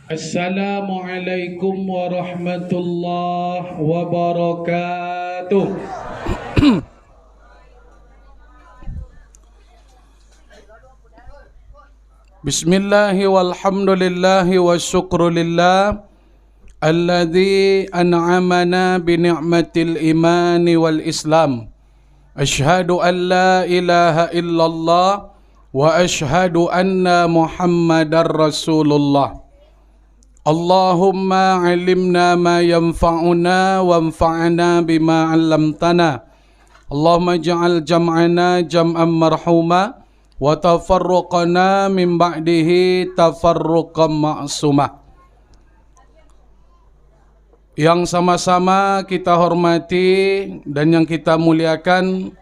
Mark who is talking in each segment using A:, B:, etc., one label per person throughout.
A: Assalamualaikum warahmatullahi wabarakatuh. Bismillahi walhamdulillahi wa syukrulillah alladzi an'amana bi ni'matil imani wal islam. Ashhadu an la ilaha illallah wa ashhadu anna Muhammadar Rasulullah. Allahumma alimna ma yanfa'una wanfa'na bima 'allamtana. Allahumma ja'al jam'ana jam'an marhuma wa tafarruqana min ba'dihi tafarruqan ma'sumah. Yang sama-sama kita hormati dan yang kita muliakan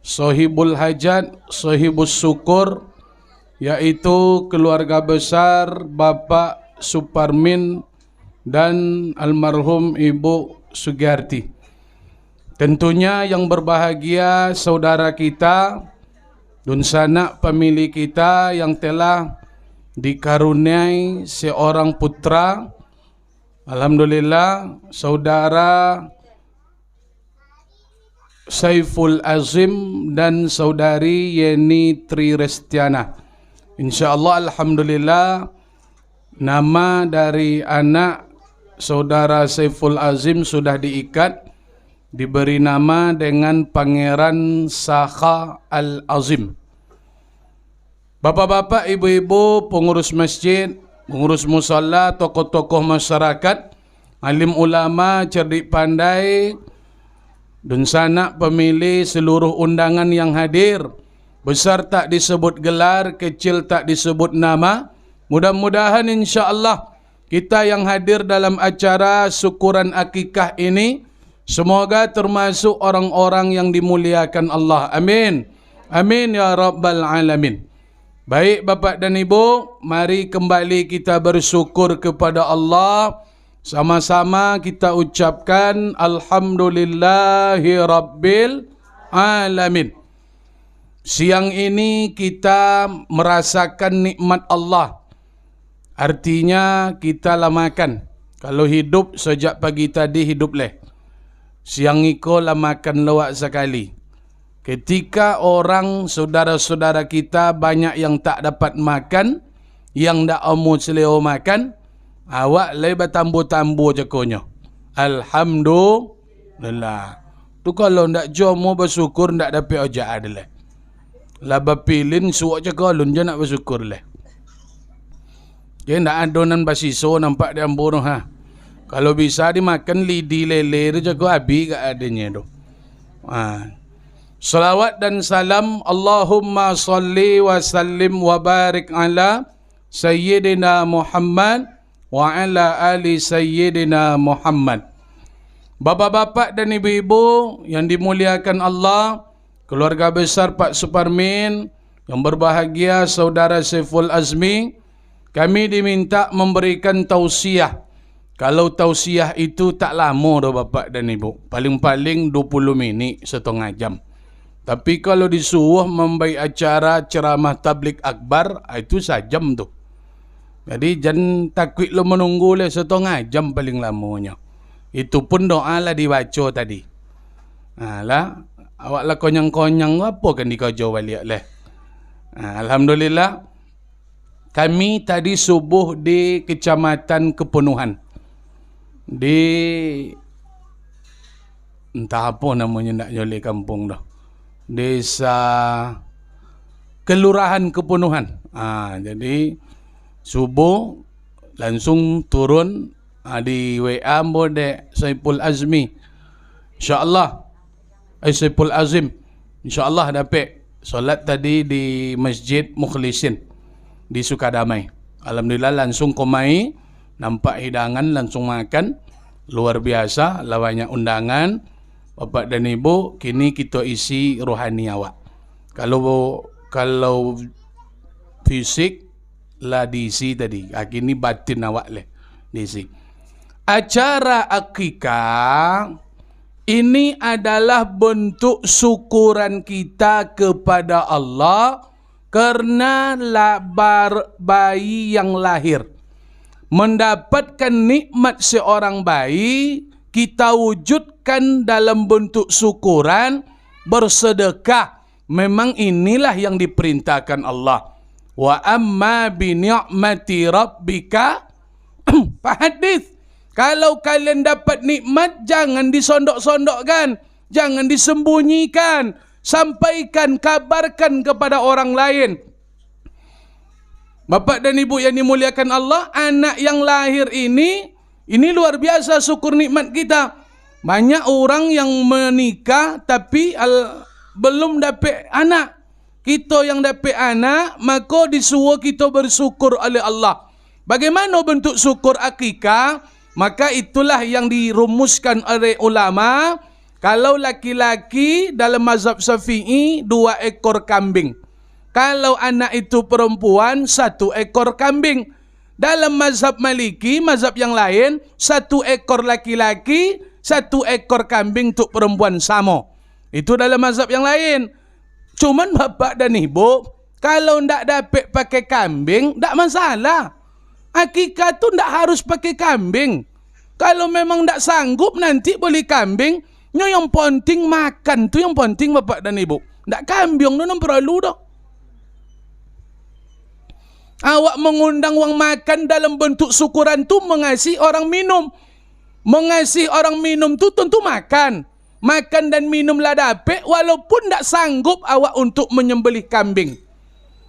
A: sahibul hajat, sahibus syukur, yaitu keluarga besar Bapak Suparmin dan almarhum Ibu Sugiyarti. Tentunya yang berbahagia saudara kita dan sanak pemilih kita yang telah dikaruniai seorang putra. Alhamdulillah, saudara Saiful Azim dan saudari Yeni Tri Restiana. InsyaAllah, alhamdulillah, nama dari anak saudara Saiful Azim sudah diikat, diberi nama dengan Pangeran Sakha Al-Azim. Bapak-bapak, ibu-ibu, pengurus masjid, pengurus musalla, tokoh-tokoh masyarakat, alim ulama, cerdik pandai, dan sanak pemilih seluruh undangan yang hadir, besar tak disebut gelar, kecil tak disebut nama. Mudah-mudahan insya-Allah kita yang hadir dalam acara syukuran akikah ini semoga termasuk orang-orang yang dimuliakan Allah. Amin. Amin ya rabbal alamin. Baik Bapak dan Ibu, mari kembali kita bersyukur kepada Allah. Sama-sama kita ucapkan alhamdulillahi rabbil alamin. Siang ini kita merasakan nikmat Allah. Artinya kita lamakan. Kalau hidup sejak pagi tadi hidup leh. Siang iko lamakan lewat sekali. Ketika orang saudara-saudara kita banyak yang tak dapat makan, yang tak amu seleo makan, awak leh bertambu-tambu jakonya. Alhamdulillah. Tu kalau ndak jomo bersyukur ndak dapat ojak adalah. Lah bapilin suak jakolun je nak bersyukur leh. Dia nak adonan basiso nampak dia ambunuh ha. Kalau bisa dimakan lidi lele je ko habis gak adanya tu. Ha. Salawat dan salam Allahumma salli wa sallim wa barik ala Sayyidina Muhammad wa ala ali Sayyidina Muhammad. Bapak-bapak dan ibu-ibu yang dimuliakan Allah, keluarga besar Pak Suparmin, yang berbahagia saudara Saiful Azmi, kami diminta memberikan tausiah. Kalau tausiah itu tak lama dah Bapak dan Ibu. Paling-paling 20 minit, setengah jam. Tapi kalau disuruh membaik acara ceramah tablik akbar, itu sejam tu. Jadi jangan takut lo menunggu le setengah jam paling lamanya. Itu pun doa lah dibaca tadi. Lah, awak lah konyang-konyang apa kan dikajau balik leh. Alhamdulillah. Kami tadi subuh di Kecamatan Kepenuhan. Di entah apa namanya nak jolek kampung dah. Desa Kelurahan Kepenuhan. Jadi subuh langsung turun di WA mode Saiful Azmi. InsyaAllah. Saiful Azim. InsyaAllah dapat solat tadi di Masjid Mukhlisin di Sukadamai. Alhamdulillah langsung komai, nampak hidangan, langsung makan. Luar biasa, lawanya undangan. Bapak dan Ibu, kini kita isi rohani awak. Kalau fisik lah diisi tadi. Kini batin awak leh diisi. Acara akikah ini adalah bentuk syukuran kita kepada Allah karena bayi yang lahir. mendapatkan nikmat seorang bayi, kita wujudkan dalam bentuk syukuran, bersedekah. Memang inilah yang diperintahkan Allah. Wa amma bi ni'mati rabbika fahadits. Kalau kalian dapat nikmat, jangan disondok-sondokkan, jangan disembunyikan, sampaikan, kabarkan kepada orang lain. Bapak dan Ibu yang dimuliakan Allah, anak yang lahir ini luar biasa syukur nikmat kita. Banyak orang yang menikah tapi belum dapat anak. Kita yang dapat anak, maka disuruh kita bersyukur oleh Allah. Bagaimana bentuk syukur akikah? Maka itulah yang dirumuskan oleh ulama. Kalau laki-laki dalam mazhab Syafi'i 2 ekor kambing. Kalau anak itu perempuan 1 ekor kambing. Dalam mazhab Maliki, mazhab yang lain, 1 ekor laki-laki, 1 ekor kambing untuk perempuan sama. Itu dalam mazhab yang lain. Cuman bapak dan ibu, kalau ndak dapat pakai kambing, ndak masalah. Akikah tu ndak harus pakai kambing. Kalau memang ndak sanggup nanti beli kambing, yang penting makan tu yang penting bapak dan ibu. Ndak kambing tu non perlu dah. Awak mengundang wang makan dalam bentuk syukuran tu mengasihi orang minum. Mengasihi orang minum tu tentu makan. Makan dan minumlah dapat walaupun tak sanggup awak untuk menyembelih kambing.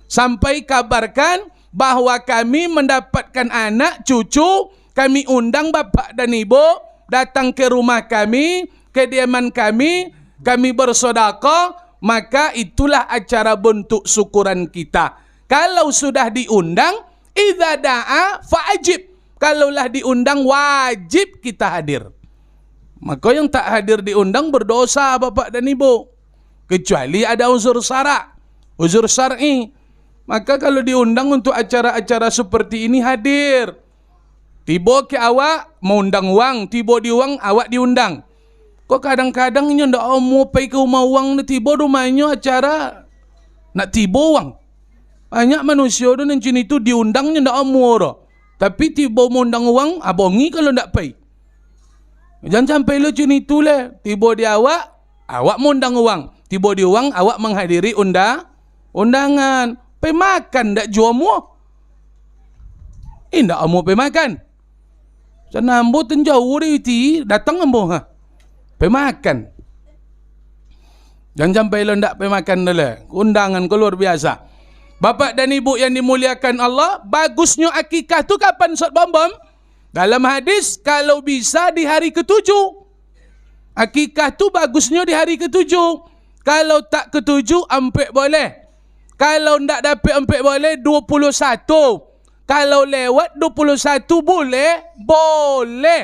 A: Sampai kabarkan bahawa kami mendapatkan anak, cucu, kami undang bapak dan ibu datang ke rumah kami, kediaman kami bersedekah, maka itulah acara bentuk syukuran kita. Kalau sudah diundang, idza da'a fa'ajib. Kalaulah diundang, wajib kita hadir. Maka yang tak hadir diundang berdosa bapak dan ibu. Kecuali ada uzur syara', uzur syar'i. Maka kalau diundang untuk acara-acara seperti ini hadir. Tiba ke awak mengundang wang, tiba di wang awak diundang. Kok kadang-kadang nya ndak mau pergi ke rumah wang, tiba rumahnya acara nak tiba wang. Banyak manusia tu yang jenis tu diundangnya ndak mau dah. Tapi tiba mengundang wang, abongi kalau ndak pergi. Jangan sampai lu jenis tu lah. Tiba di awak mengundang wang. Tiba di wang, awak menghadiri undangan. Pergi makan ndak jual muah. Ndak mau pergi makan. Sana ambo tenjauh di datang ambo ha. Pergi makan. Jangan sampai lu ndak pergi makan dah. Undangan ke luar biasa. Bapak dan ibu yang dimuliakan Allah, bagusnya akikah tu kapan Ustaz Bambam? Dalam hadis, kalau bisa di hari ke-7. Akikah tu bagusnya di hari ke-7. Kalau tak ke-7, empek boleh. Kalau ndak dapat empek boleh, 21. Kalau lewat 21 boleh? Boleh.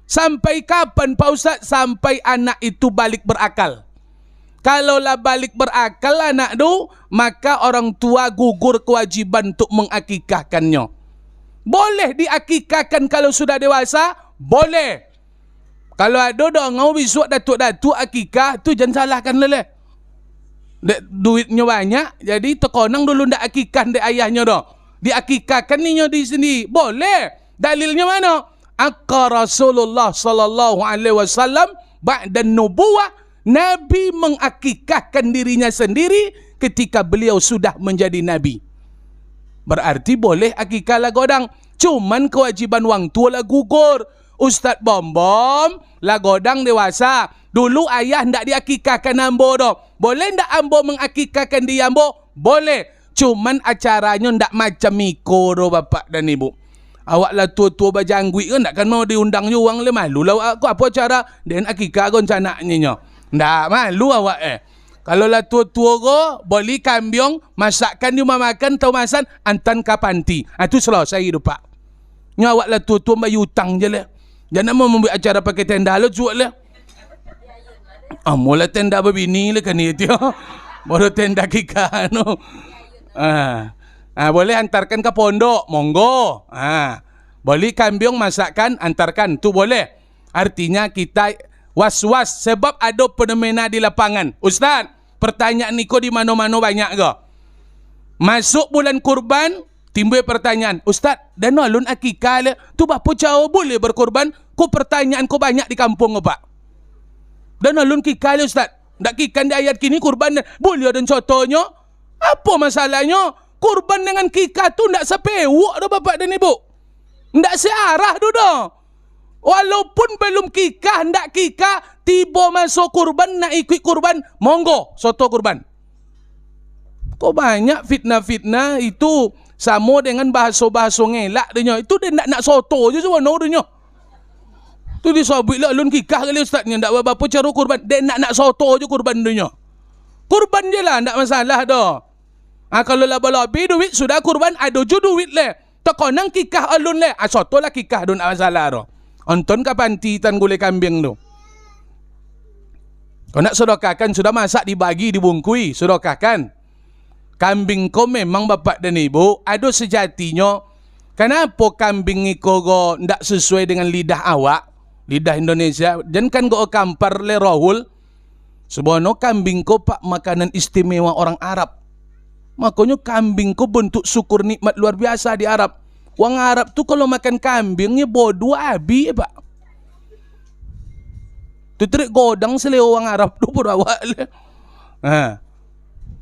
A: Sampai kapan Pak Ustaz? Sampai anak itu balik berakal. Kalaulah balik berakal anak tu, maka orang tua gugur kewajiban untuk mengakikahkannya. Boleh diakikahkan kalau sudah dewasa? Boleh. Kalau ada dongau besok datuk-datuk akikah, tu jangan salahkan leleh. Duitnya banyak, jadi terkonang dulu ndak akikah ndek ayahnya dah. Diakikahkan ninya di sini. Boleh. Dalilnya mana? Akka Rasulullah sallallahu alaihi wasallam ba'da nubuwah. Nabi mengakikahkan dirinya sendiri ketika beliau sudah menjadi Nabi. Berarti boleh akikah lah godang. Cuman kewajiban wang tua lah gugur. Ustaz Bom lah godang dewasa. Dulu ayah ndak diakikahkan ambo dah. Boleh ndak ambo mengakikahkan dia ambo? Boleh. Cuman acaranya ndak macam miko dah bapak dan ibu. Awak lah tua-tua bajangguit kan, takkan mau diundang je orang le malu lah aku apa cara dan akikah kon canaknya. Ndak malu awak Kalau lah tua-tua go beli kambing, masakkan di rumah makan atau masan antan ke panti. Itu selesai hidup pak. Nya awak lah tua-tua bayar hutang je lah. Jangan mau membuat acara pakai tenda lo jual lah. Mula tenda berbini lah kan itu. Baru tenda kika no. Boleh antarkan ke pondok, monggo. Boleh kambing masakkan, antarkan, tu boleh. Artinya kita was-was sebab ada fenomena di lapangan. Ustaz, pertanyaan niko di mana-mana banyak ke? Masuk bulan kurban, Timbul pertanyaan, Ustaz, dan alun akikah le, tu bapa cawa boleh berkorban? Ko pertanyaan ko banyak di kampung ko, Pak. Dan alun kikah le, Ustaz. Ndak kikan di ayat kini kurban boleh dan contohnya. Apa masalahnya? Kurban dengan kikah tu ndak sepewak dah bapak dan ibu. Ndak searah tu dah. Walaupun belum kikah, ndak kikah, tiba masuk kurban nak ikut kurban, monggo soto kurban. Kok banyak fitnah-fitnah itu sama dengan bahasa-bahasa ngelak dia. Itu dia nak soto je sebenarnya dia. Tu disabit lah lun kikah kali ustaznya ndak apa cara kurban. Dia nak soto je kurban dia. Kurban je lah ndak masalah dah. Kalau laba-labi duit sudah kurban ada je duit le. Tekonang kikah alun le. Soto lah kikah tu nak masalah dah. Onton kapan titan gulai kambing tu. Kau nak sedekahkan sudah masak dibagi dibungkui sedekahkan. Kambing kau memang bapak dan ibu ada sejatinya. Kenapa kambing iko ndak sesuai dengan lidah awak, lidah Indonesia? Dan kan go kampar le rohul. Sebenarnya kambing kau pak makanan istimewa orang Arab. Makanya kambing kau bentuk syukur nikmat luar biasa di Arab. Wang Arab tu kalau makan kambingnya bodoh abi pak. Tu terik godang seleo orang Arab tu berawak le.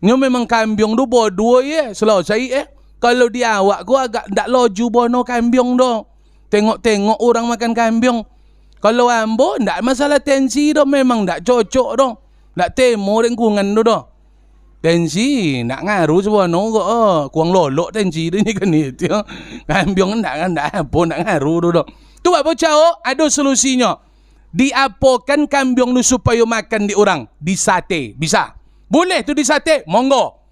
A: Nyo memang kambing tu bodoh ye, selesai Kalau dia awak gua agak ndak loju bono kambing do. Tengok-tengok orang makan kambing. Kalau ambo ndak masalah tensi do, memang ndak cocok do. Ndak temo lingkungan do. Tensi ndak ngaruh sebono kok. Kuang lolok tensi dia ni kan itu. Kambing ndak apa ndak ngaruh do. Tu apa cao ada solusinya. Diapakan kambing lu supaya makan di orang? Di sate, bisa. Boleh tu di sate, monggo.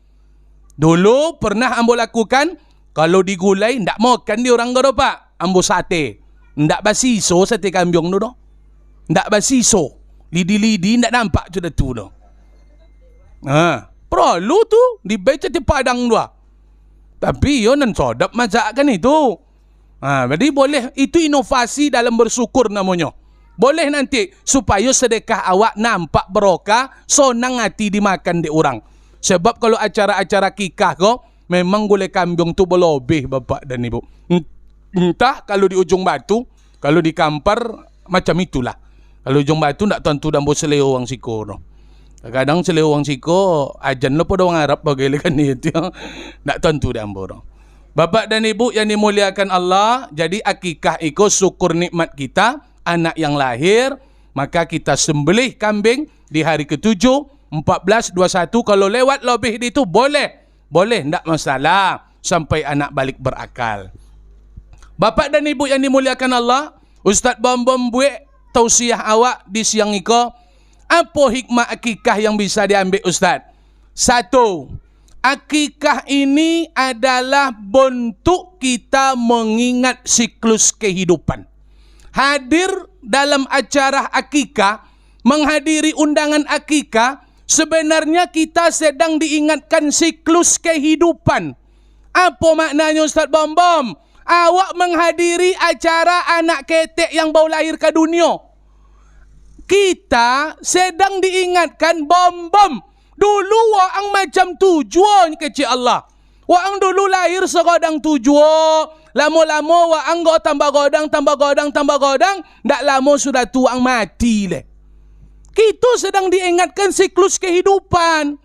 A: Dulu pernah ambo lakukan, kalau digulai ndak makan di orang gado pak, ambo sate. Ndak basiso sate kambing tu doh. Ndak basiso. Lidi-lidi ndak nampak sudah tu doh. Perlu tu dibaca di padang dua. Tapi yo nan sodap masakan itu. Jadi boleh, itu inovasi dalam bersyukur namanya. Boleh nanti supaya sedekah awak nampak berokah, sonang hati dimakan di orang. Sebab kalau acara-acara kikah kok memang gulai kambing tu berlebih bapak dan ibu. Entah kalau di ujung batu, kalau di kampar macam itulah. Kalau ujung batu ndak tentu dan seleo orang siko no. Kadang seleo orang siko ajan lo pada orang Arab bagaimana itu. Ndak tentu dan no. Bapak dan ibu yang dimuliakan Allah, jadi akikah itu syukur nikmat kita. Anak yang lahir, maka kita sembelih kambing di hari ke-7, 14, 21. Kalau lewat lebih itu boleh, tidak masalah sampai anak balik berakal. Bapak dan ibu yang dimuliakan Allah, Ustaz Bom buat tausiah awak di siang iko. Apa hikmah akikah yang bisa diambil Ustaz? 1. Akikah ini adalah bentuk kita mengingat siklus kehidupan. Hadir dalam acara akikah, menghadiri undangan akikah, sebenarnya kita sedang diingatkan siklus kehidupan. Apa maknanya Ustaz Bom? Awak menghadiri acara anak ketek yang baru lahir ke dunia. Kita sedang diingatkan Bom. Dulu waang macam tujuan kecil Allah. Waang dulu lahir segodang tujuan. Lama-lama waang go tambah godang. Ndak lama sudah tuang mati le. Kita sedang diingatkan siklus kehidupan.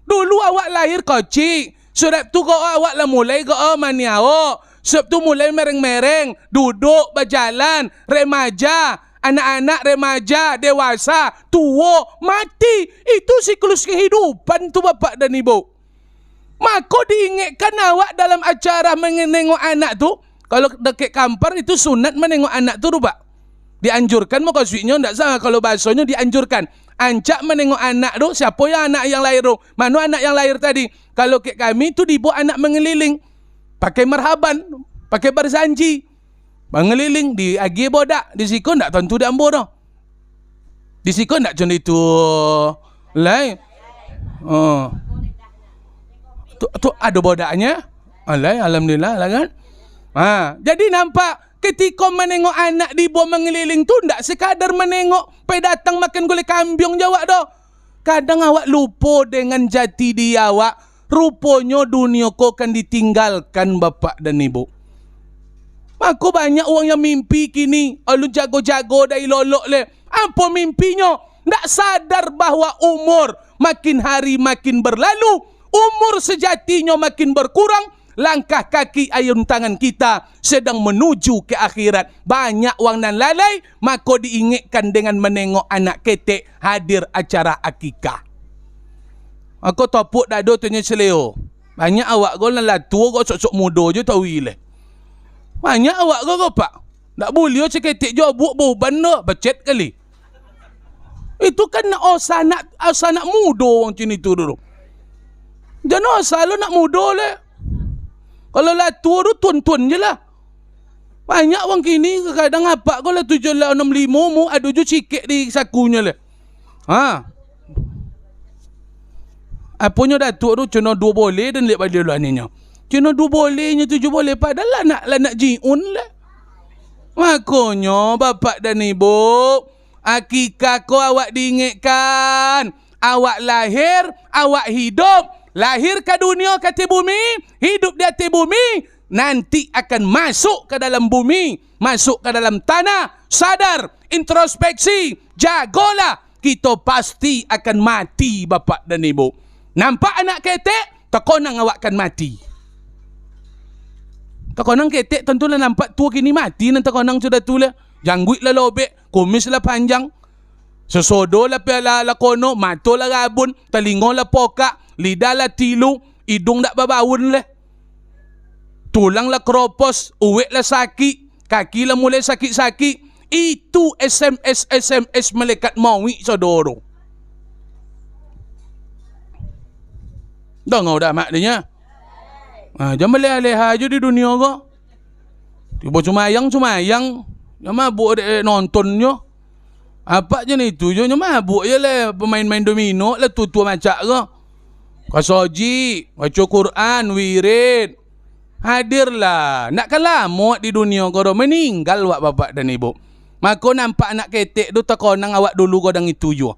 A: Dulu awak lahir kecil. Sudah tu go awak lah mulai go maniao. Sebab tu mulai mereng-mereng. Duduk berjalan. Remaja. Anak-anak remaja. Dewasa. Tua. Mati. Itu siklus kehidupan tu bapak dan ibu. Maka diingatkan awak dalam acara menengok anak tu. Kalau dekat kampar itu sunat menengok anak tu pak. Dianjurkan maksudnya tidak salah kalau bahasanya dianjurkan. Ancak menengok anak tu. Siapa yang anak yang lahir tu? Mana anak yang lahir tadi? Kalau ke kami tu dibawa anak mengeliling. Pakai marhaban. Pakai berjanji. Mengeliling di agi bodak. Di siku tidak tentu di ambo dah. Di siku tidak macam itu. Lain. Tu ada bodaknya. Alhamdulillah lah kan. Jadi nampak ketika menengok anak dibawa mengeliling tu ndak sekadar menengok pai datang makan gulai kambing jawak dah. Kadang awak lupa dengan jati dia awak. rupanya dunia ko akan ditinggalkan bapak dan ibu. Maka banyak orang yang mimpi kini, lu jago-jago dah lolok le. Apa mimpinya? Tak sadar bahawa umur makin hari makin berlalu, umur sejatinya makin berkurang, langkah kaki ayun tangan kita sedang menuju ke akhirat. Banyak orang nan lalai, maka diingatkan dengan menengok anak ketek hadir acara akikah. Aku topuk dado tanya seleo. Banyak awak kau lah tua kau sok-sok muda je tahu ile. Banyak awak kau pak. Tak boleh ceketek je buat beban dah, becet kali. Itu kan osah nak muda orang cini tu dulu. Jangan osah lo nak muda le. Kalau lah tua tu tuan-tuan je lah. Banyak orang kini kadang apa kau lah 765 mu ada je sikit di sakunya le. Ha. Apanya datuk tu cuma 2 boleh dan lihat pada luaninya. Cuma 2 bolehnya 7 boleh padahal nak jiun le. Makanya bapak dan ibu, akikah ko awak diingatkan. Awak lahir, awak hidup. Lahir ke dunia ke atas bumi, hidup di atas bumi, nanti akan masuk ke dalam bumi, masuk ke dalam tanah. Sadar, introspeksi, jagalah. Kita pasti akan mati bapak dan ibu. Nampak anak ketek, terkonang awak akan mati. Terkonang ketek tentulah nampak tua kini mati, nanti terkonang sudah tulah. Jangguit lah lobek, kumis lah panjang. Sesodo lah piala lah kono, mata lah rabun, telinga lah pokak, lidah lah tilu, hidung tak berbaun lah. Tulang lah keropos, uwek lah sakit, kaki lah mulai sakit-sakit. Itu SMS malaikat maut saudara. Dah ngau dah maknanya. Jangan leha-leha je di dunia kau. Tiba cumayang. Jangan mabuk nontonnya. Apa je ni itu je. Jangan mabuk je lah. Pemain-main domino lah tua-tua macam kau. Kau soji, baca Quran, wirid. Hadirlah. Nakkan lama di dunia kau dah meninggal wak bapak dan ibu. Maka nampak anak ketek tu terkonang awak dulu godang itu je.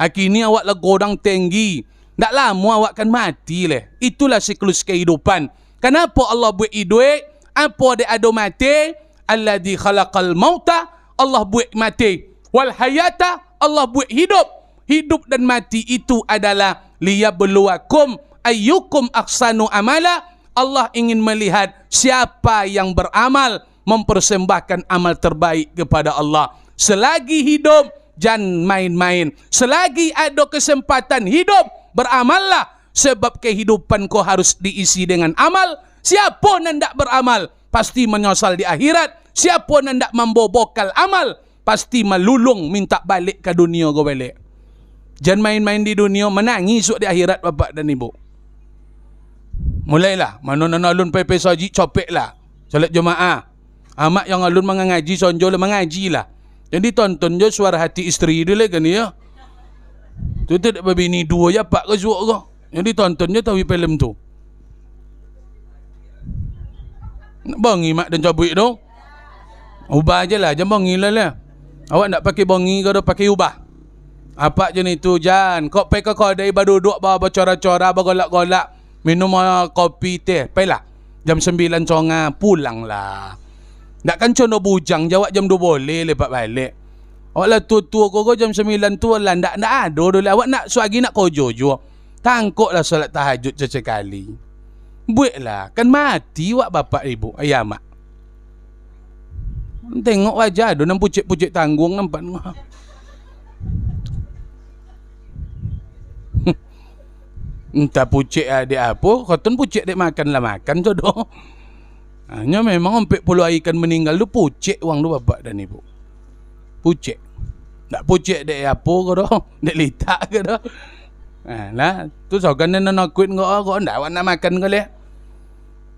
A: Kini awak lah godang tinggi. Tak lama awak akan mati leh. Itulah siklus kehidupan. Kenapa Allah buat hidup? Apa dia ada mati? Alladzi khalaqal mauta, Allah buat mati. Wal hayata, Allah buat hidup. Hidup dan mati itu adalah liyabluwakum ayyukum ahsanu amala. Allah ingin melihat siapa yang beramal, mempersembahkan amal terbaik kepada Allah. Selagi hidup, jangan main-main. Selagi ada kesempatan hidup, beramallah, sebab kehidupan kau harus diisi dengan amal. Siapa yang tidak beramal pasti menyesal di akhirat. Siapa yang tidak membobokal amal pasti melulung minta balik ke dunia kau balik. Jangan main-main di dunia, menangis di akhirat bapak dan ibu. Mulailah mana alun pepe saji copeklah solat jemaah. Amat yang alun mengaji sonjol mengajilah. Jadi tonton je suara hati isteri dia lah kan ya. Tu tak berbini dua ya pak ke suak ke. Jadi tonton je tahu filem tu. Nak bongi mak dan cabut tu. Ubah je lah, jangan bongi lah. Awak nak pakai bongi ke dah pakai ubah. Apa je ni tu jan. Kau pergi ke kedai duduk bawa bercora-cora, bergolak-golak, minum kopi teh. Pergilah. Jam 9 conga pulang lah. Takkan cono bujang jawab jam 2 boleh lepak balik. Awak lah tua-tua kau jam 9 tu lah. Tak ada dulu. Awak nak suagi nak kojo je. Tangkuklah solat tahajud sesekali. Buatlah. Kan mati wak bapak ibu. Ayah mak. Tengok wajah tu. Nampak pucik-pucik tanggung. Nampak. Entah pucik adik apa. Kau pucik adik makan lah makan tu doh. Hanya memang 40 ikan meninggal tu pucik wang tu bapak dan ibu. Pucik. Tak pucik dek apa ke dah. Dek litak ke dah. Lah, tu sokan nak kuit kau ndak awak nak makan ke leh.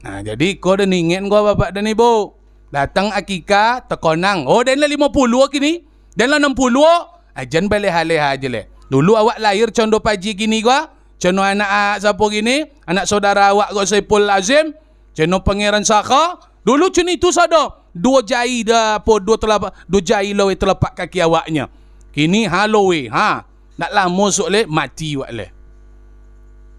A: Jadi kau dah ingin kau bapak dan ibu. Datang akikah terkonang. Oh, dan lah 50 kini. Dan lah 60. Ajan balik hal-hal aja leh. Dulu awak lahir condo paji gini gua. Cono anak siapa gini? Anak saudara awak kau Saiful Azim. Cono pangeran Saka. Dulu cun itu sada. 2 jari dah apa 2 jari lawe telapak kaki awaknya. Kini halowe. Nak lama sok le mati wak le.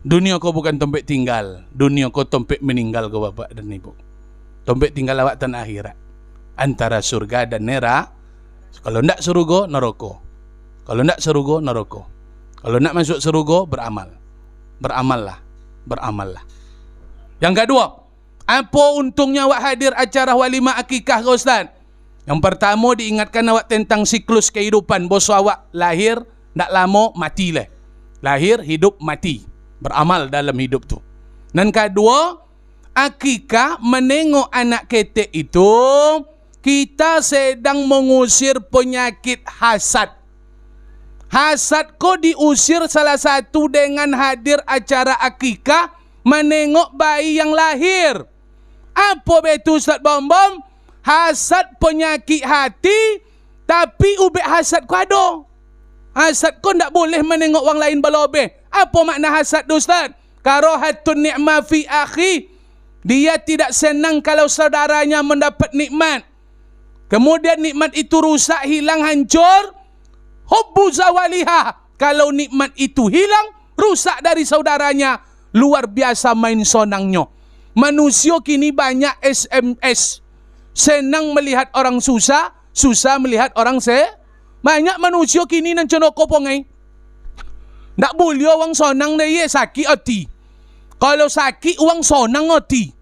A: Dunia kau bukan tempat tinggal. Dunia kau tempat meninggal kau bapak dan ibu. Tempat tinggal awak tanah akhirat. Antara surga dan neraka. Kalau nak surga, neraka. Kalau nak surga, neraka. Kalau nak masuk surga, beramal. Beramallah. Beramallah. Yang kedua, apa untungnya awak hadir acara walimah akikah kau Ustaz? Yang pertama diingatkan awak tentang siklus kehidupan. Bos awak lahir, tak lama, mati lah. Lahir, hidup, mati. Beramal dalam hidup tu. Dan kedua, akikah menengok anak ketek itu, kita sedang mengusir penyakit hasad. Hasad kau diusir salah satu dengan hadir acara akikah, menengok bayi yang lahir. Apa betul Ustaz Bom-Bom? Hasad penyakit hati, tapi ubek hasad kau ada. Hasad kau tak boleh menengok orang lain berlebih. Apa makna hasad tu Ustaz? Karahatun ni'ma fi akhi. Dia tidak senang kalau saudaranya mendapat nikmat. Kemudian nikmat itu rusak, hilang, hancur. Hubbu zawaliha. Kalau nikmat itu hilang, rusak dari saudaranya, luar biasa main sonangnya. Manusia kini banyak SMS. Senang melihat orang susah, susah melihat orang banyak manusia kini nan cenoko pongai. Tak boleh orang sonang dia sakit hati. Kalau sakit orang sonang hati.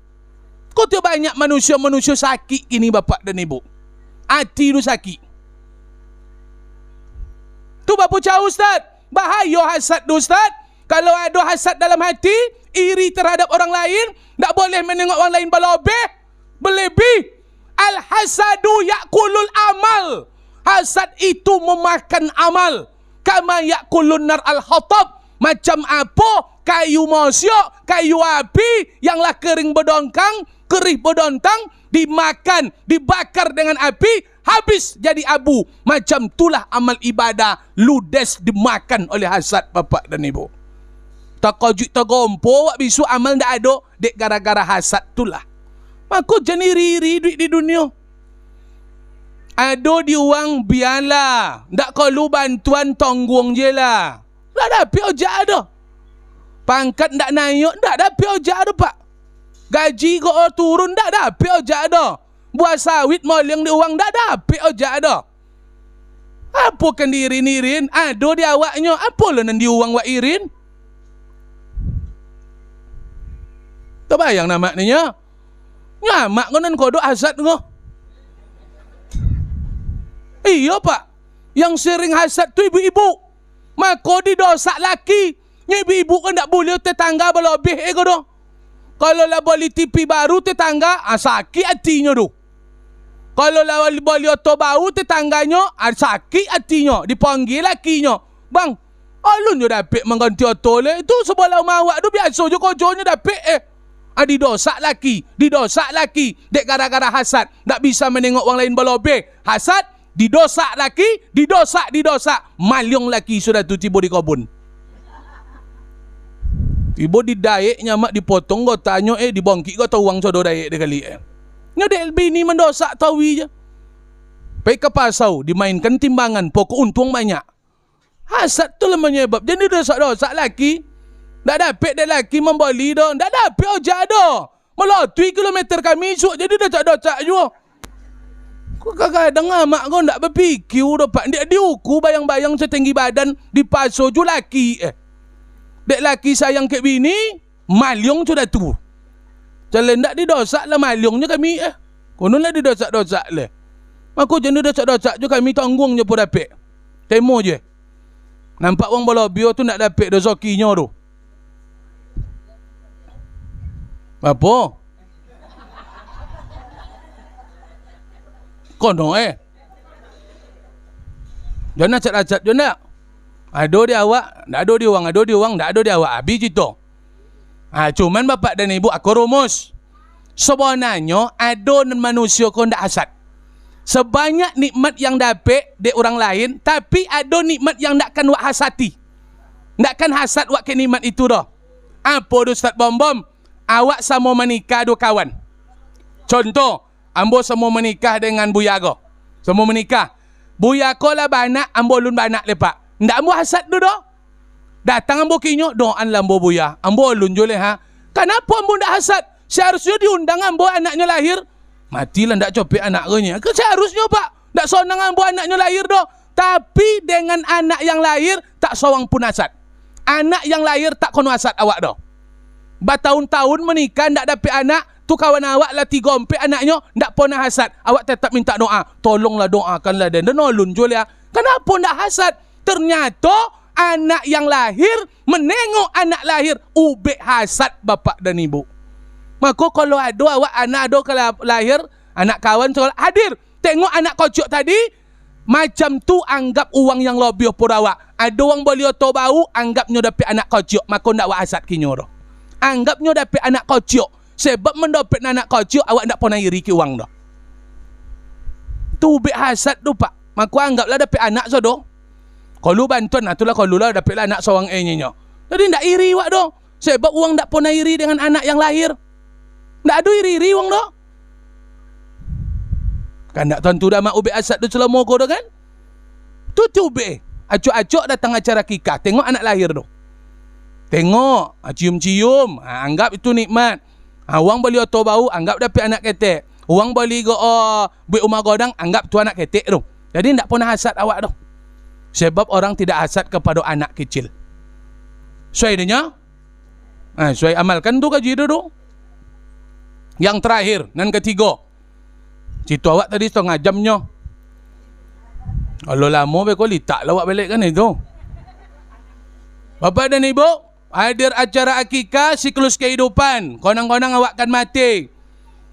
A: Kau tu banyak manusia-manusia sakit kini bapak dan ibu. Hati tu sakit. Tu bapa jauh Ustaz. Bahaya hasad tu Ustaz. Kalau ada hasad dalam hati, iri terhadap orang lain, tak boleh menengok orang lain berlebih. Al-hasadu yakulul amal. Hasad itu memakan amal. Kama yakulun nar al-hatab. Macam apa kayu mosyok, kayu api yang lah kering berdongkang, kerih berdontang, dimakan, dibakar dengan api, habis jadi abu. Macam itulah amal ibadah ludes dimakan oleh hasad bapak dan ibu. Tak kajut tak gompo, wak bisu amal ndak ada, dek gara-gara hasad itulah. Maka jadi riri duit di dunia. Ada di uang biarlah. Ndak kalau bantuan tanggung je lah. Tak dapat ojak ada. Pangkat ndak naik, ndak dapat ojak ada pak. Gaji kau turun, ndak dapat ojak ada. Buah sawit moleng di uang, ndak dapat ojak ada. Apa kan diirin-irin? Ada di awaknya. Apa lah nan di uang wak irin? Tak bayang namanya. Ngamak kau nan kodok hasad kau. Iya pak. Yang sering hasad tu ibu-ibu. Maka didosak laki. Ibu-ibu kan tak boleh tetangga berlebih kau doh. Kalau lah beli TV baru tetangga, sakit hatinya tu. Kalau lah beli oto baru tetangganya, sakit hatinya. Dipanggil lakinya. Bang, alun je dapat mengganti oto le. Itu sebelah mawak tu biasa je kojonya dapat didosak laki. Dek gara-gara hasad. Tak bisa menengok orang lain berlebih. Hasad, didosak laki, didosak. Malyong laki sudah tu tiba di kebun. Tiba di daiknya mak dipotong kau tanya dibongkik kau tahu uang codoh daik dia kali Nyodek bini mendosak tawi je. Pergi ke pasau dimainkan timbangan pokok untung banyak. Hasad tu lah menyebab. Jadi dosak-dosak laki. Tak dapat dia laki membeli dah. Tak dapat ojak dah. Melatui kilometer kami esok. Jadi dosak-dosak juga. Kadang-kadang mak kau tak berfikir dapat. Dia diukur bayang-bayang setinggi badan di pasau je laki. Dek laki sayang ke bini, malyong sudah tu. Jalan tak didosak lah malyongnya kami. Konon lah didosak-dosak lah. Maka jenis dosak-dosak je kami tanggung je pun dapat. Temo je. Nampak orang berlobio tu nak dapat dosakinya tu. Apa? Kono Jangan cat-cat jangan. Ada di awak, tak ada di orang, ada di orang, tak ada di awak. Habis gitu. Cuman bapak dan ibu aku rumus. Sebenarnya ada manusia kau tak hasad. Sebanyak nikmat yang dapat di orang lain, tapi ada nikmat yang takkan wak hasati. Takkan hasad wak ke nikmat itu dah. Apa tu Ustaz Bom-Bom? Awak sama menikah dua kawan. Contoh, ambo sama menikah dengan Buyago. Sama menikah. Buyago lah banak, ambo lun banak lepak. Ndak ambo hasad tu dah. Datang ambo kinyo, doan lah ambo buya. Ambo ulun jole ha. Kenapa ambo ndak hasad? Seharusnya diundang ambo anaknya lahir. Matilah ndak copek anaknya. Seharusnya Pak, ndak sonang ambo anaknya lahir doh. Tapi dengan anak yang lahir tak sawang pun hasad. Anak yang lahir tak kono hasad awak doh. Bertahun-tahun menikah ndak dapet anak, tu kawan awak lah 3 anaknya ndak pernah hasad. Awak tetap minta doa. Tolonglah doakanlah dan ulun jole ha. Kenapa ndak hasad? Ternyata anak yang lahir menengok anak lahir ubek hasad bapak dan ibu. Maka kalau ada awak anak ada kalau lahir anak kawan soal hadir tengok anak kocok tadi macam tu anggap uang yang lebih por awak. Ada orang boleh to bau anggapnya dapat anak kocok maka ndak awak hasad kinyoro. Anggapnya dapat anak kocok sebab mendapat anak kocok awak ndak pernah iri ki uang dah. Tu ubek hasad tu Pak. Maka anggaplah dapat anak sodo. Kalau bantuan itulah kalau lah dapatlah anak seorang nya. Jadi ndak iri wak doh. Sebab uang ndak pernah iri dengan anak yang lahir. Ndak ada iri uang doh. Kan ndak tentu dah mak ube asad tu selama ko doh kan? Tu ube. Acok-acok datang acara kikah, tengok anak lahir doh. Tengok, cium-cium, anggap itu nikmat. Uang beli oto bau, anggap dapat anak ketek. Uang beli go buat rumah godang, anggap tu anak ketek doh. Jadi ndak pernah hasad awak doh. Sebab orang tidak hasad kepada anak kecil. Suai dia? Suai amalkan tu kaji tu. Yang terakhir dan ketiga. Citu awak tadi 1/2 jamnya. Kalau lama kau litak lah awak balik kan itu. Bapak dan Ibu, hadir acara akikah siklus kehidupan. Konang-konang awak kan mati.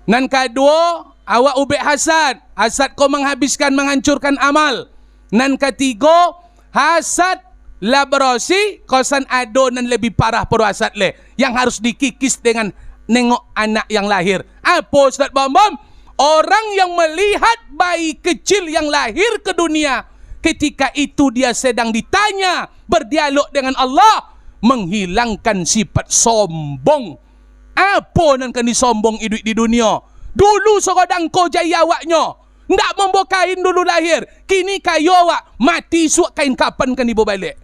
A: Dan kedua, awak ubek hasad. Hasad kau menghabiskan, menghancurkan amal. Nan ketiga, hasad labrasi kosan ado dan lebih parah per hasad le yang harus dikikis dengan nengok anak yang lahir. Apa Ustaz Bambam? Orang yang melihat bayi kecil yang lahir ke dunia, ketika itu dia sedang ditanya, berdialog dengan Allah, menghilangkan sifat sombong. Apa nan kan disombong hidup di dunia? Dulu serodang kau jaya awaknya. Ndak membawa kain dulu lahir. Kini kayu awak mati suak kain kapan kan ibu balik.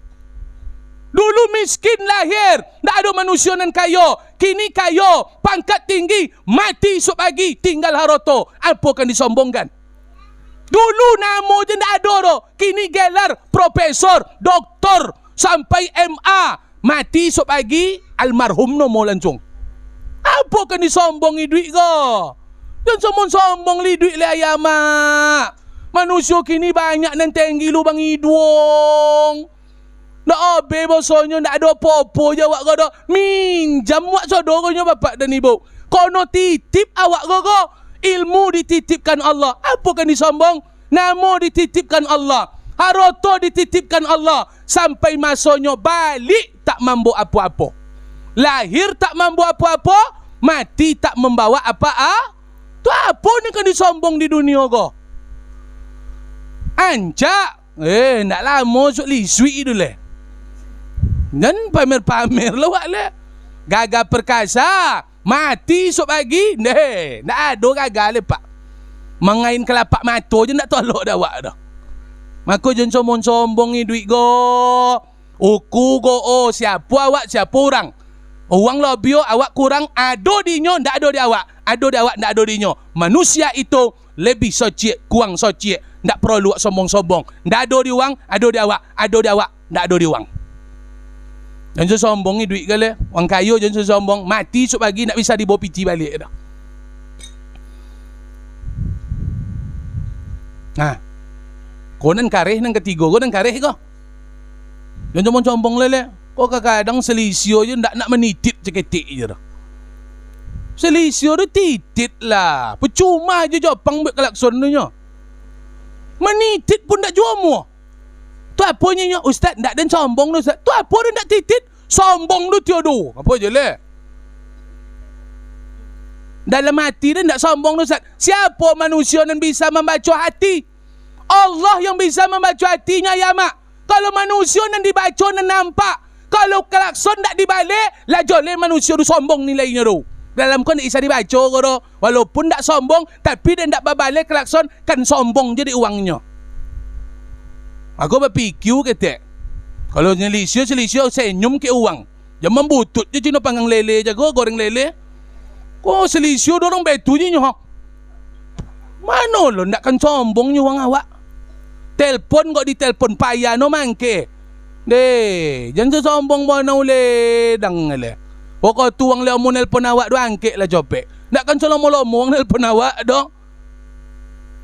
A: Dulu miskin lahir, ndak ada manusia nan kayu. Kini kayu, pangkat tinggi, mati suak pagi tinggal haroto. Apa kan disombongkan? Dulu namo je ndak ada doh. Kini gelar profesor, doktor sampai MA, mati suak pagi almarhum no mo langsung. Apa kan disombongi duit ko? Dan sombong-sombong li duit le ayama. Manusia kini banyak nan tinggi lubang hidung. Ndak obe bosonyo ndak ada apa-apa je awak godo. Minjam wak saudara bapak dan ibu. Kono titip awak gogo. Ilmu dititipkan Allah. Apa kan disombong? Namo dititipkan Allah. Haroto dititipkan Allah. Sampai masonyo balik tak mampu apa-apa. Lahir tak mampu apa-apa. Mati tak membawa apa-apa. Tu apa ni kan disombong di dunia ko? Ancak. Nak lama sok lisui tu le. Dan pamer-pamer lah wak le. Gagal perkasa. Mati sok pagi. Nak ada gagal le pak. Mengain kelapak mata je nak tolok dah wak dah. Maka jangan sombong-sombong ni duit go. Uku go siapa awak siapa orang. Uang lebih awak kurang, ada dinyo ndak ada di awak. Ada di awak ndak ada dinyo. Manusia itu lebih socik, kurang socik. Ndak perlu sombong-sombong. Ndak ada di uang, ada di awak. Ada di awak, ndak ada di uang. Jangan sombong ni duit kali. Orang kaya jangan sombong. Mati esok pagi nak bisa dibawa piti balik dah. Kau nan kareh nan ketiga, kau nan kareh kau. Jangan sombong lele. Kau kadang selisio je nak menitit ceketik je dah. Selisio tu titit lah. Percuma je Jepang buat kelakson tu nya. Menitit pun tak jual. Tu apa nya Ustaz ndak dan sombong tu Ustaz. Tu apa dia nak titit? Sombong tu tiada. Apa je le? Dalam hati dia ndak sombong tu Ustaz. Siapa manusia yang bisa membaca hati? Allah yang bisa membaca hatinya ya mak. Kalau manusia yang dibaca dan nampak. Kalau kelakson tak dibalik, lah joleh manusia tu sombong nilainya tu. Dalam kau tak bisa dibaca kau tu. Walaupun tak sombong, tapi dia tak berbalik kelakson, kan sombong jadi uangnya. Aku berfikir kata, Kalau selisio senyum ke uang. Jangan butut je cina panggang lele je goreng lele. Kau selisio dorang betu je nyoh. Mana lo nak kan sombong nyuang awak. Telpon kok ditelpon payah no mangke. Deh, jangan sombong mana ule dang le. Pokok tuang le mau nelpon awak do angke lah jopek. Nak kan lomo-lomo nelpon awak do.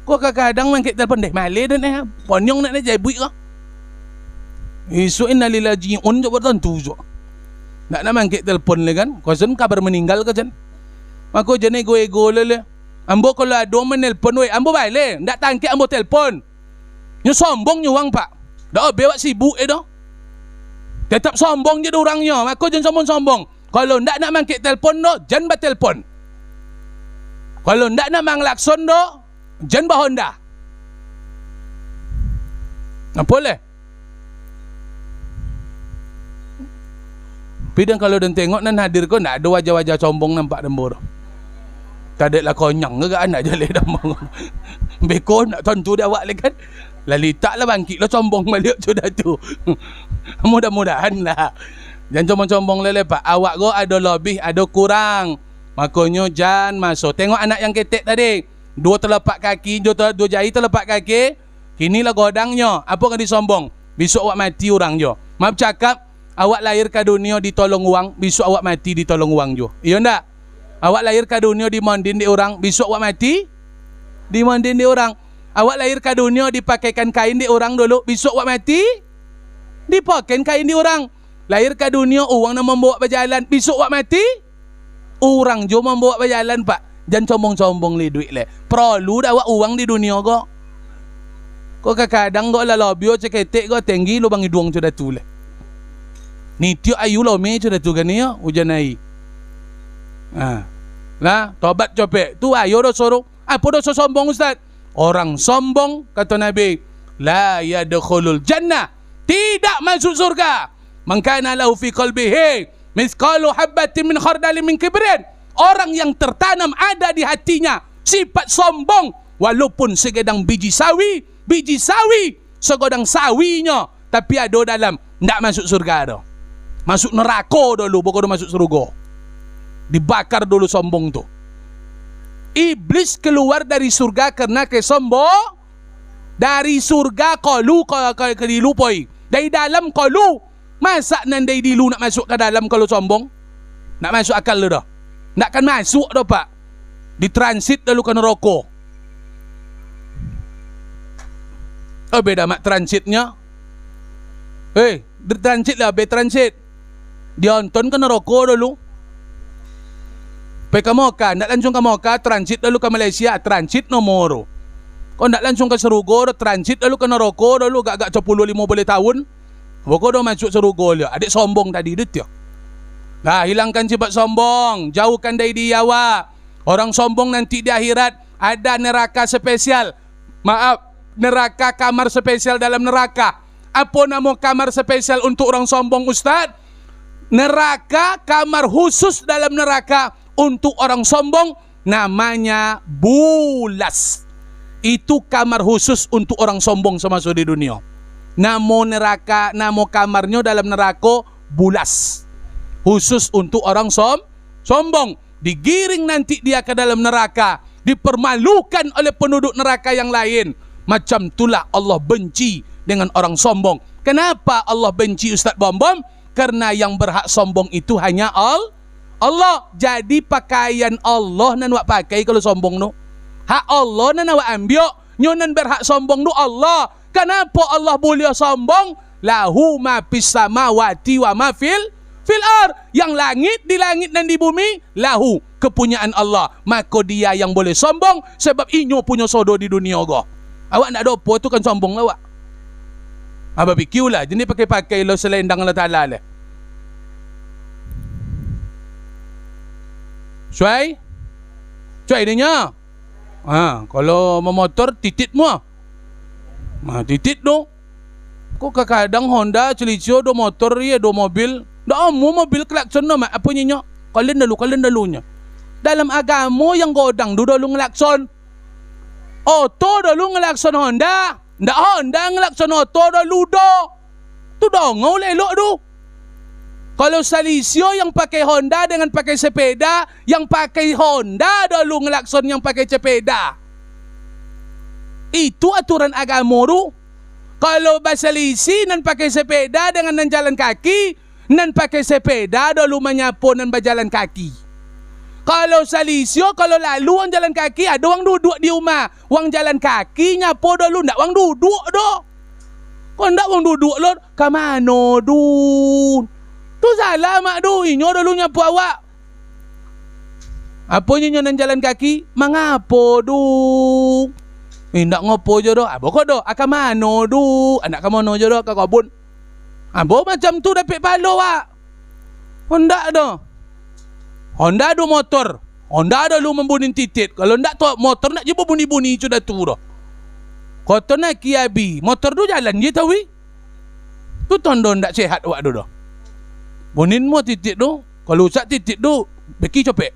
A: Kok kadang mangke telpon deh male dan ponyong nak jadi buik kah. Isu innalillahi jiun je bertentu je. Nak mangke telpon le kan. Kau sen kabar meninggal ke jen. Mako jene ego le. Ambo kalau ada menelpon we, ambo balik. Ndak tangke ambo telpon. Nyo sombong nyuang pak. Dah bewak sibuk dah. Tetap sombong je orangnya. Mako jangan sombong-sombong. Kalau ndak nak mangke telpon do, jangan ba telpon. Kalau ndak nak manglakson do, jangan ba Honda. Apa boleh? Pidang kalau dan tengok nan hadir ko nak ada wajah-wajah sombong nampak dembur. Tak ada lah konyang ke kan nak jale dembur. Beko nak tentu dah awak le kan. Lali tak lah bangkit lah sombong balik sudah tu. Mudah-mudahan lah. Jangan sombong lele pak. Awak go ada lebih, ada kurang. Makanya jangan masuk. Tengok anak yang ketek tadi. Dua telapak kaki, dua jari telapak kaki. Kinilah godangnya. Apa kan disombong? Besok awak mati orang jo. Maaf cakap. Awak lahir ke dunia ditolong uang, besok awak mati ditolong uang jo. Iya ndak? Awak lahir ke dunia dimandin di orang, besok awak mati dimandin di orang. Awak lahir ke dunia dipakaikan kain di orang dulu, besok awak mati dipakaikan kain di orang. Lahir ke dunia uang nak membawa berjalan, besok awak mati orang jo membawa berjalan pak. Jangan sombong-sombong le duit le. Perlu dah awak uang di dunia kok. Kok kadang kok lah lobio ceketek kok tinggi lubang hidung sudah tu le. Ni tio ayu lo me sudah tu kan ya hujan ai. Lah tobat copek tu ayo do suruh. Apa dosa sombong ustaz? Orang sombong kata Nabi la yadkhulul jannah, tidak masuk surga. Man kana lahu fi qalbihi mithqalu habatin min khardalin min kibrin. Orang yang tertanam ada di hatinya sifat sombong walaupun segedang biji sawi segodang sawinya tapi ada dalam ndak masuk surga dah. Masuk neraka dulu baru masuk surga. Dibakar dulu sombong tu. Iblis keluar dari surga karena kesombong. Dari surga qalu kelilupoi. Dari dalam qalu. Masa nan dari dilu nak masuk ke dalam kalau sombong? Nak masuk akal lu dah. Nak kan masuk dah pak. Ditransit dulu ke neraka. Oh beda mak transitnya. Ditransit lah transit. Dionton ke neraka dulu. Pergi ke Moka, nak langsung ke Moka, transit dulu ke Malaysia, transit nomor. Kau nak langsung ke Serugo, transit dulu ke neraka dulu, agak 10-15 tahun. Kau dah masuk Serugo dia. Adik sombong tadi dia. Nah, hilangkan sifat sombong, jauhkan dari dia awak. Orang sombong nanti di akhirat ada neraka spesial. Maaf, neraka kamar spesial dalam neraka. Apa nama kamar spesial untuk orang sombong ustaz? Neraka kamar khusus dalam neraka untuk orang sombong namanya bulas. Itu kamar khusus untuk orang sombong semasa di dunia. Nama kamarnya dalam neraka bulas. Khusus untuk orang sombong. Digiring nanti dia ke dalam neraka, dipermalukan oleh penduduk neraka yang lain. Macam itulah Allah benci dengan orang sombong. Kenapa Allah benci Ustaz Bom-Bom? Karena yang berhak sombong itu hanya Allah. Jadi pakaian Allah nan wak pakai kalau sombong no. Hak Allah nan wak ambil. Nyonan berhak sombong no Allah. Kenapa Allah boleh sombong? Lahu ma fis samawati wa ma fil ar. Yang langit di langit dan di bumi lahu, kepunyaan Allah. Maka dia yang boleh sombong sebab inyo punya sodo di dunia go. Awak nak ada apa tu kan sombong lah awak. Abang fikir lah. Jadi pakai-pakai lo selendang Allah Ta'ala lah. Cuai dia nya. Kalau memotor titit mua. Titit do. Kok kadang Honda celicio do motor ya do mobil. Dah mobil klakson no mak apa nya. Kalian dalunya. Dalam agama yang godang do dalu ngelakson. Auto dalu ngelakson Honda. Ndak Honda ngelakson auto dalu do. tu dongol elok tu. Kalau Salisio yang pakai Honda dengan pakai sepeda, yang pakai Honda dulu ngelakson yang pakai sepeda. Itu aturan agama tu. Kalau Basalisi nan pakai sepeda dengan nan jalan kaki, nan pakai sepeda dulu menyapu nan berjalan kaki. Kalau Salisio, kalau lalu orang jalan kaki, ada orang duduk di rumah. Orang jalan kaki nyapu dulu, ndak orang duduk doh. Kau ndak orang duduk lor, ke mana du? Tu salah mak du, inyo dulu nyapu awak. Apa nyo nan jalan kaki? Mangapo du? Ndak ngopo je doh. Abo kau doh, ke mana du? Anak ke mana je doh, ke kebun. Abo macam tu dapat palo wak. Ndak doh. Honda ada motor, Honda ada lu membunin titit. Kalau ndak tu motor nak je bunyi-bunyi sudah tu dah. Kota nak kiabi, motor tu jalan je tahu. Tu tondo ndak sehat awak tu dah. Bunin mo titit tu, kalau usak titit tu beki copek.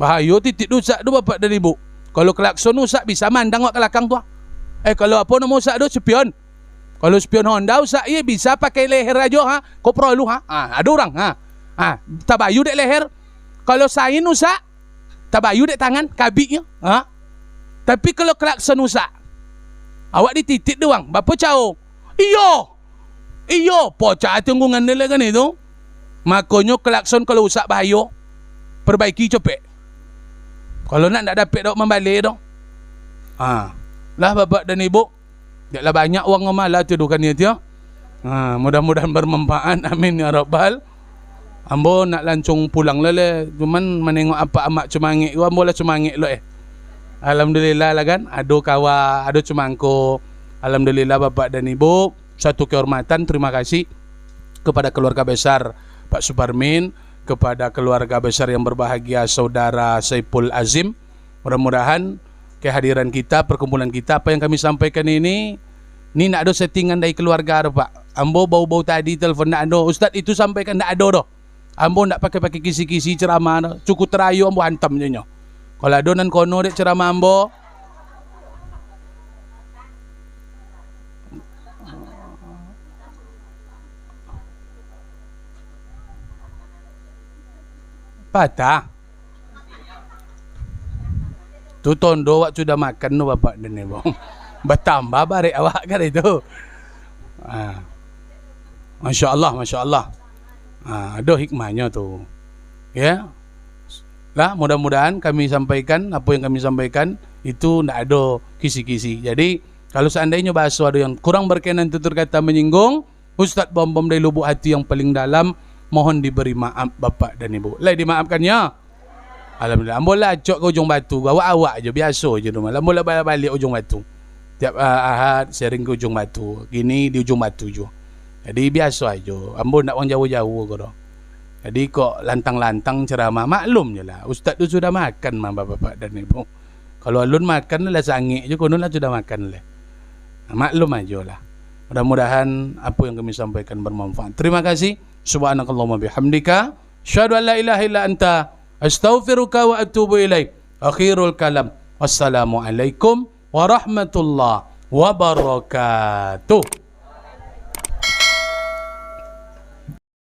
A: Bahaya titit tu usak tu bapak dan ibu. Kalau klakson usak bisa mandang awak ke belakang tu. Kalau apa nama usak tu spion. Kalau spion Honda usak ye bisa pakai leher aja ha. Kau perlu ha. Ada orang ha. Tabayu dek leher. Kalau sain usak tabayu dek tangan kabiknya ha? Tapi kalau klakson usak awak dititit doang. Bapa cao iyo pocah tunggungan dia kan itu. Makanya klakson kalau usak bahaya, perbaiki cepet. Kalau nak dapat dok membalik dok. Lah bapak dan ibu, jaklah banyak orang ngomala tu kan dia. Mudah-mudahan bermanfaat. Amin ya rabbal. Ambo nak lancung pulang lele, cuman menengok apa amak cemangik gua ambo lah cemangik lo Alhamdulillah lah kan, ado kawa, ado cemangko. Alhamdulillah bapak dan ibu, satu kehormatan, terima kasih kepada keluarga besar Pak Suparmin, kepada keluarga besar yang berbahagia saudara Saiful Azim. Mudah-mudahan kehadiran kita, perkumpulan kita, apa yang kami sampaikan ini nak ada settingan dari keluarga Pak. Ambo bau-bau tadi telefon nak ada, Ustaz itu sampaikan nak ada doh. Ambo nak pakai kisi-kisi ceramah, cukup terayu ambo hantam je nyo. Kalau ada nan kono dek ceramah ambo, patah. Tu tondo awak sudah makan tu bapak dan ibu. Bertambah barek awak kan itu. Masya Allah, Masya Allah. Ada hikmahnya tu. Ya. Lah mudah-mudahan kami sampaikan apa yang kami sampaikan itu tidak ada kisi-kisi. Jadi kalau seandainya bahasa ada yang kurang berkenan tutur kata menyinggung, Ustaz bom-bom dari lubuk hati yang paling dalam mohon diberi maaf bapak dan ibu. Lah dimaafkannya. Alhamdulillah. Ambo lah acok ke ujung batu. Awak-awak je biasa je rumah. Ambo lah balik ujung batu. Tiap Ahad sharing ke ujung batu. Gini di ujung batu je. Jadi biasa aja. Ambo nak orang jauh-jauh ke dah. Jadi kok lantang-lantang ceramah, maklum je lah. Ustaz tu sudah makan bapak-bapak dan ibu. Kalau alun makan lah sangik je, konon lah sudah makan lah. Maklum aja lah. Mudah-mudahan apa yang kami sampaikan bermanfaat. Terima kasih. Subhanakallahumma bihamdika. Asyhadu an la ilaha illa anta. Astaghfiruka wa atubu ilaik. Akhirul kalam. Wassalamualaikum warahmatullahi wabarakatuh.